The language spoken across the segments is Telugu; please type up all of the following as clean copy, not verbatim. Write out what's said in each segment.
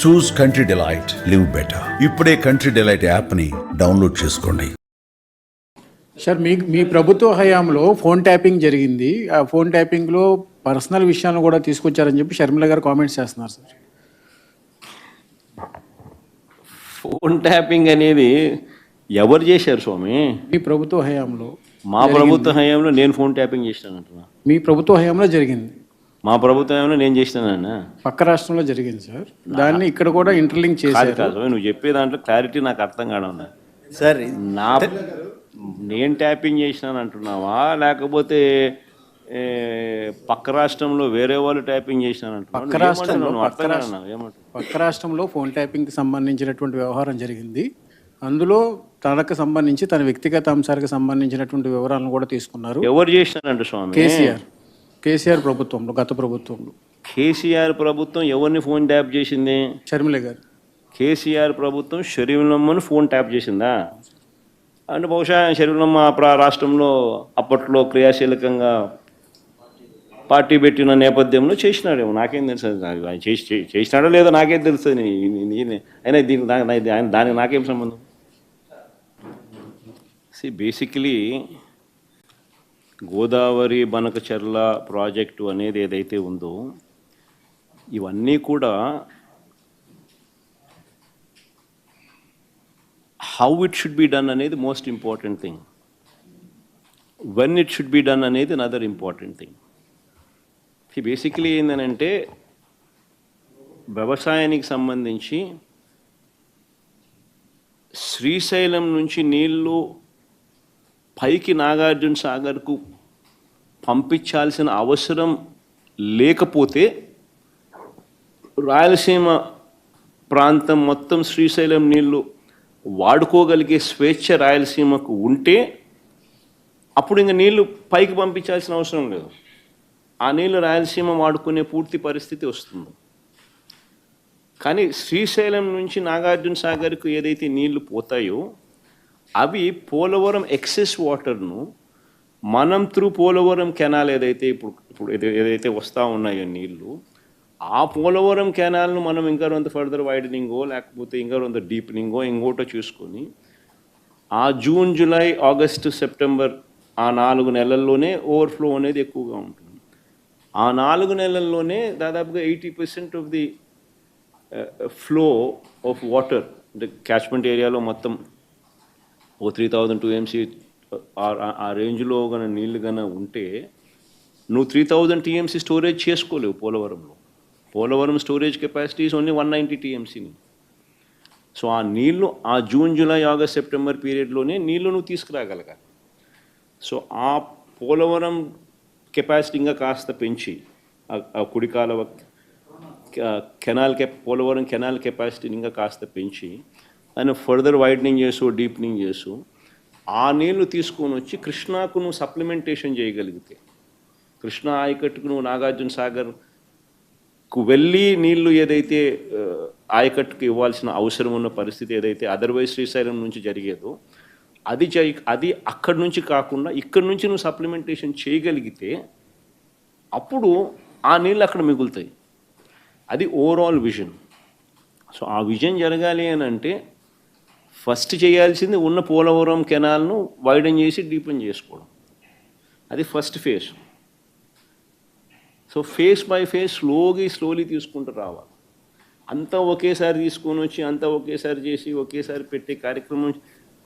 చూస్ కంట్రీ డిలైట్, లివ్ బెటర్. ఇప్పుడే కంట్రీ డిలైట్ యాప్ని డౌన్లోడ్ చేసుకోండి. సార్ మీ ప్రభుత్వ హయాంలో ఫోన్ ట్యాపింగ్ జరిగింది. ఆ ఫోన్ ట్యాపింగ్లో పర్సనల్ విషయాలను కూడా తీసుకొచ్చారని చెప్పి షర్మిల గారు కామెంట్స్ చేస్తున్నారు సార్. ఫోన్ ట్యాపింగ్ అనేది ఎవరు చేశారు స్వామి? మీ ప్రభుత్వ హయాంలో మా ప్రభుత్వ హయాంలో నేను ఫోన్ ట్యాపింగ్ చేసినానంటున్నా. మీ ప్రభుత్వ హయాంలో జరిగింది. మా ప్రభుత్వ హయాంలో నేను చేసినానన్నా. పక్క రాష్ట్రంలో జరిగింది సార్. దాన్ని ఇక్కడ కూడా ఇంటర్లింక్ చేశారు. కాదు నువ్వు చెప్పే దాంట్లో క్లారిటీ నాకు అర్థం కావడం సార్. నేను ట్యాపింగ్ చేసినాను అంటున్నావా, లేకపోతే పక్క రాష్ట్రంలో వేరే వాళ్ళు ట్యాపింగ్ చేసినాను పక్క రాష్ట్రంలో ఫోన్ ట్యాపింగ్కి సంబంధించినటువంటి వ్యవహారం జరిగింది. అందులో తనకు సంబంధించి తన వ్యక్తిగత అంశాలకు సంబంధించినటువంటి వివరాలను కూడా తీసుకున్నారు. ఎవరు చేసినారంట స్వామి? కేసీఆర్ ప్రభుత్వంలో, గత ప్రభుత్వంలో. కేసీఆర్ ప్రభుత్వం ఎవరిని ఫోన్ ట్యాప్ చేసింది? షర్మిల గారు. కేసీఆర్ ప్రభుత్వం షర్మిలమ్మను ఫోన్ ట్యాప్ చేసిందా? అంటే బహుశా షర్మిలమ్మ రాష్ట్రంలో అప్పట్లో క్రియాశీలకంగా పార్టీ పెట్టిన నేపథ్యంలో చేసినాడేమో, నాకేం తెలుసు. చేసినాడో లేదో నాకేం తెలుస్తుంది. అయినా దానికి నాకేం సంబంధం? బేసికలీ గోదావరి బనకచెర్ల ప్రాజెక్టు అనేది ఏదైతే ఉందో, ఇవన్నీ కూడా how it should be done అనేది most important thing. When it should be done అనేది అనదర్ ఇంపార్టెంట్ థింగ్. బేసికలీ ఏంటంటే వ్యవసాయానికి సంబంధించి శ్రీశైలం నుంచి నీళ్లు పైకి నాగార్జున సాగర్కు పంపించాల్సిన అవసరం లేకపోతే రాయలసీమ ప్రాంతం మొత్తం శ్రీశైలం నీళ్లు వాడుకోగలిగే స్వేచ్ఛ రాయలసీమకు ఉంటే అప్పుడు ఇంకా నీళ్లు పైకి పంపించాల్సిన అవసరం లేదు. ఆ నీళ్లు రాయలసీమ వాడుకునే పూర్తి పరిస్థితి వస్తుంది. కానీ శ్రీశైలం నుంచి నాగార్జున సాగర్కు ఏదైతే నీళ్లు పోతాయో అవి పోలవరం ఎక్సెస్ వాటర్ను మనం త్రూ పోలవరం కెనాల్ ఇప్పుడు ఏదైతే వస్తూ ఉన్నాయో నీళ్లు, ఆ పోలవరం కెనాల్ను మనం ఇంకా కొంత ఫర్దర్ వైడనింగో లేకపోతే ఇంకా కొంత డీప్నింగో ఇంకోటో చూసుకొని ఆ జూన్, జూలై, ఆగస్టు, సెప్టెంబర్ ఆ 4 నెలల్లోనే ఓవర్ఫ్లో అనేది ఎక్కువగా ఉంటుంది. ఆ 4 నెలల్లోనే దాదాపుగా 80% of the flow of water అంటే క్యాచ్మెంట్ ఏరియాలో మొత్తం 3000 TMC ఆ రేంజ్లో కన్నా నీళ్ళు కన్నా ఉంటే నువ్వు 3000 TMC స్టోరేజ్ చేసుకోలేవు పోలవరంలో. Polavaram storage capacity is only 190 TMCని. సో ఆ నీళ్లు ఆ జూన్, జూలై, ఆగస్ట్, సెప్టెంబర్ పీరియడ్లోనే నీళ్లు నువ్వు తీసుకురాగలగాలి. సో ఆ పోలవరం కెపాసిటీ ఇంకా కాస్త పెంచి ఆ కుడికాల పోలవరం కెనాల్ కెపాసిటీని ఇంకా కాస్త పెంచి దాన్ని ఫర్దర్ వైడనింగ్ చేసు, డీప్నింగ్ చేసు ఆ నీళ్లు తీసుకొని వచ్చి కృష్ణాకు నువ్వు సప్లిమెంటేషన్ చేయగలిగితే, కృష్ణా ఆయకట్టుకు నువ్వు నాగార్జున సాగర్కు వెళ్ళి నీళ్లు ఏదైతే ఆయకట్టుకు ఇవ్వాల్సిన అవసరం ఉన్న పరిస్థితి ఏదైతే అదర్వైజ్ శ్రీశైలం నుంచి జరిగేదో అది అక్కడి నుంచి కాకుండా ఇక్కడి నుంచి నువ్వు సప్లిమెంటేషన్ చేయగలిగితే అప్పుడు ఆ నీళ్ళు అక్కడ మిగులుతాయి. అది ఓవరాల్ విజన్. సో ఆ విజన్ జరగాలి అని అంటే ఫస్ట్ చేయాల్సింది ఉన్న పోలవరం కెనాల్ను వైడన్ చేసి డీపెన్ చేసుకోవడం. అది first phase. So phase by phase slowly తీసుకుంటూ రావాలి. అంతా ఒకేసారి తీసుకొని వచ్చి అంతా ఒకేసారి చేసి ఒకేసారి పెట్టే కార్యక్రమం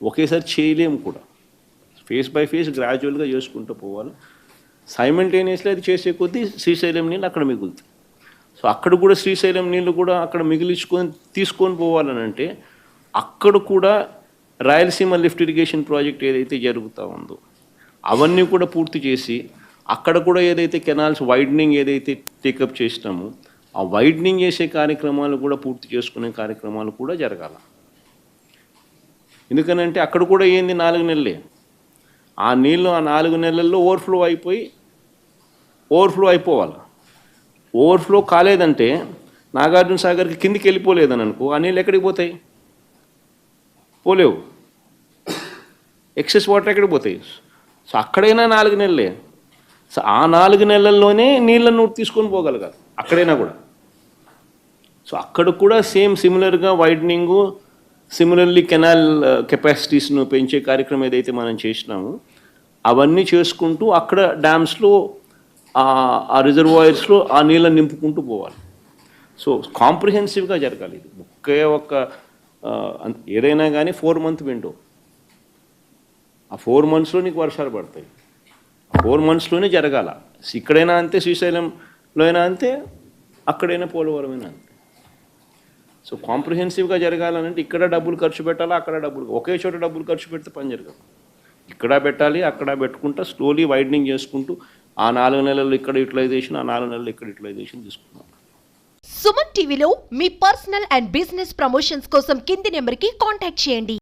ఒకేసారి చేయలేము కూడా. ఫేజ్ బై ఫేజ్ గ్రాడ్యువల్గా చేసుకుంటూ పోవాలి. సైమల్టేనియస్లీ అది చేసే కొద్దీ శ్రీశైలం నీళ్ళు అక్కడ మిగులుతాయి. సో అక్కడ కూడా శ్రీశైలం నీళ్ళు కూడా అక్కడ తీసుకొని పోవాలని అంటే అక్కడ కూడా రాయలసీమ లిఫ్ట్ ఇరిగేషన్ ప్రాజెక్ట్ ఏదైతే జరుగుతూ ఉందో అవన్నీ కూడా పూర్తి చేసి అక్కడ కూడా ఏదైతే కెనాల్స్ వైడనింగ్ ఏదైతే టేకప్ చేసినామో ఆ వైడనింగ్ చేసే కార్యక్రమాలు కూడా పూర్తి చేసుకునే కార్యక్రమాలు కూడా జరగాల. ఎందుకనంటే అక్కడ కూడా ఏంది 4 నెలలే. ఆ నీళ్ళు ఆ 4 నెలల్లో ఓవర్ఫ్లో అయిపోవాలి. ఓవర్ఫ్లో కాలేదంటే నాగార్జున సాగర్కి కిందికి వెళ్ళిపోలేదని అనుకో, ఆ నీళ్ళు ఎక్కడికి పోతాయి? పోలేవు. ఎక్సెస్ వాటర్ ఎక్కడికి పోతాయి? సో అక్కడైనా 4 నెలలే. సో ఆ 4 నెలల్లోనే నీళ్ళను తీసుకొని పోగలగాలి అక్కడైనా కూడా. సో అక్కడ కూడా సిమిలర్గా వైడనింగు, సిమిలర్లీ కెనాల్ కెపాసిటీస్ను పెంచే కార్యక్రమం ఏదైతే మనం చేసినామో అవన్నీ చేసుకుంటూ అక్కడ డ్యామ్స్లో ఆ రిజర్వాయర్స్లో ఆ నీళ్ళని నింపుకుంటూ పోవాలి. సో కాంప్రిహెన్సివ్గా జరగాలి ఇది. ఒకే ఒక్క ఏదైనా కానీ 4 month విండో, ఆ 4 monthsలో నీకు వర్షాలు పడతాయి. 4 monthsలోనే జరగాల. ఇక్కడైనా అంతే, శ్రీశైలంలో అయినా అంతే, అక్కడైనా పోలవరం అయినా అంతే. సో కాంప్రిహెన్సివ్గా జరగాలంటే ఇక్కడ డబ్బులు ఖర్చు పెట్టాలా, అక్కడ డబ్బులు, ఒకే చోట డబ్బులు ఖర్చు పెడితే పని జరగదు. ఇక్కడ పెట్టాలి, అక్కడ పెట్టుకుంటా స్లోలీ వైడనింగ్ చేసుకుంటూ ఆ 4 నెలలు ఇక్కడ యూటిలైజేషన్, ఆ 4 నెలలు ఇక్కడ యూటిలైజేషన్ తీసుకున్నాం. సుమన్ టీవీలో మీ పర్సనల్ అండ్ బిజినెస్ ప్రమోషన్స్ కోసం కింది నెంబర్కి కాంటాక్ట్ చేయండి.